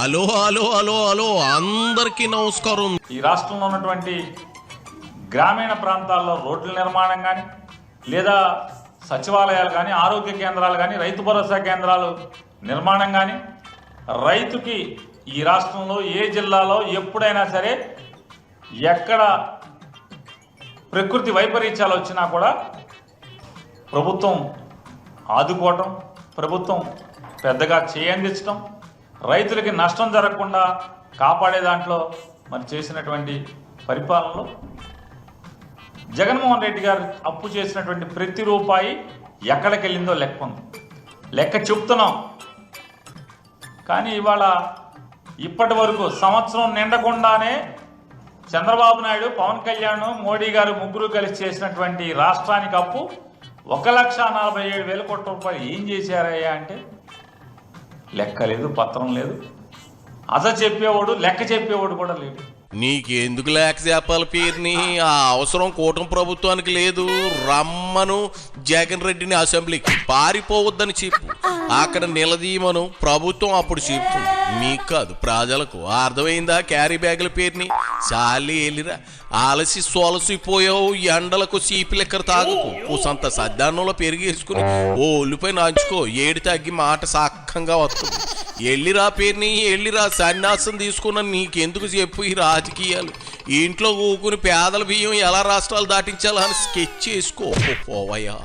Hello hello hello hello అందరికీ నమస్కారం. ఈ రాష్ట్రంలో ఉన్నటువంటి గ్రామీణ ప్రాంతాల్లో రోడ్ల నిర్మాణం కానీ లేదా సచివాలయాలు కానీ ఆరోగ్య కేంద్రాలు కానీ రైతు భరోసా కేంద్రాలు నిర్మాణం కానీ రైతుకి ఈ రాష్ట్రంలో ఏ జిల్లాలో ఎప్పుడైనా సరే ఎక్కడ ప్రకృతి వైపరీత్యాలు వచ్చినా కూడా ప్రభుత్వం ఆదుకోవటం, ప్రభుత్వం పెద్దగా చేయందించడం, రైతులకి నష్టం జరగకుండా కాపాడే దాంట్లో మరి చేసినటువంటి పరిపాలనలో జగన్మోహన్ రెడ్డి గారు అప్పు చేసినటువంటి ప్రతి రూపాయి ఎక్కడికి వెళ్ళిందో లెక్క ఉంది, లెక్క చెప్తున్నాం. కానీ ఇవాళ ఇప్పటి వరకు సంవత్సరం నిండకుండానే చంద్రబాబు నాయుడు, పవన్ కళ్యాణ్, మోడీ గారు ముగ్గురు కలిసి చేసినటువంటి రాష్ట్రానికి అప్పు 1,47,000 కోట్ల రూపాయలు ఏం చేశారయ్యా అంటే లెక్క లేదు, పత్రం లేదు, చెప్పేవాడు లెక్క చెప్పేవాడు కూడా లేడు. నీకెందుకు లేక చెప్పాలి పేరుని? ఆ అవసరం కూటమి ప్రభుత్వానికి లేదు. రమ్మను జగన్ రెడ్డిని అసెంబ్లీకి, పారిపోవద్దని చెప్పు, అక్కడ నిలదీయమను, ప్రభుత్వం అప్పుడు చెప్తుంది. మీకు కాదు, ప్రజలకు. అర్థమైందా? క్యారీ బ్యాగుల పేరుని చాలి వెళ్ళిరా. అలసి సొలసిపోయావు, ఎండలకు సీపి లెక్కర తాగుకు, కూసంత సద్దాన్నంలో పెరిగేసుకుని ఓ ఒళ్ళుపై నంచుకో, ఏడు తగ్గి మాట సాక్కంగా వస్తుంది. ఎల్లిరా పేరుని, ఎల్లిరా. సన్యాసం తీసుకున్న నీకెందుకు చెప్పు ఈ రాజకీయాలు? ఇంట్లో ఊకుని పేదల బియ్యం ఎలా రాష్ట్రాలు దాటించాలా అని స్కెచ్ చేసుకో పోవయ్యా.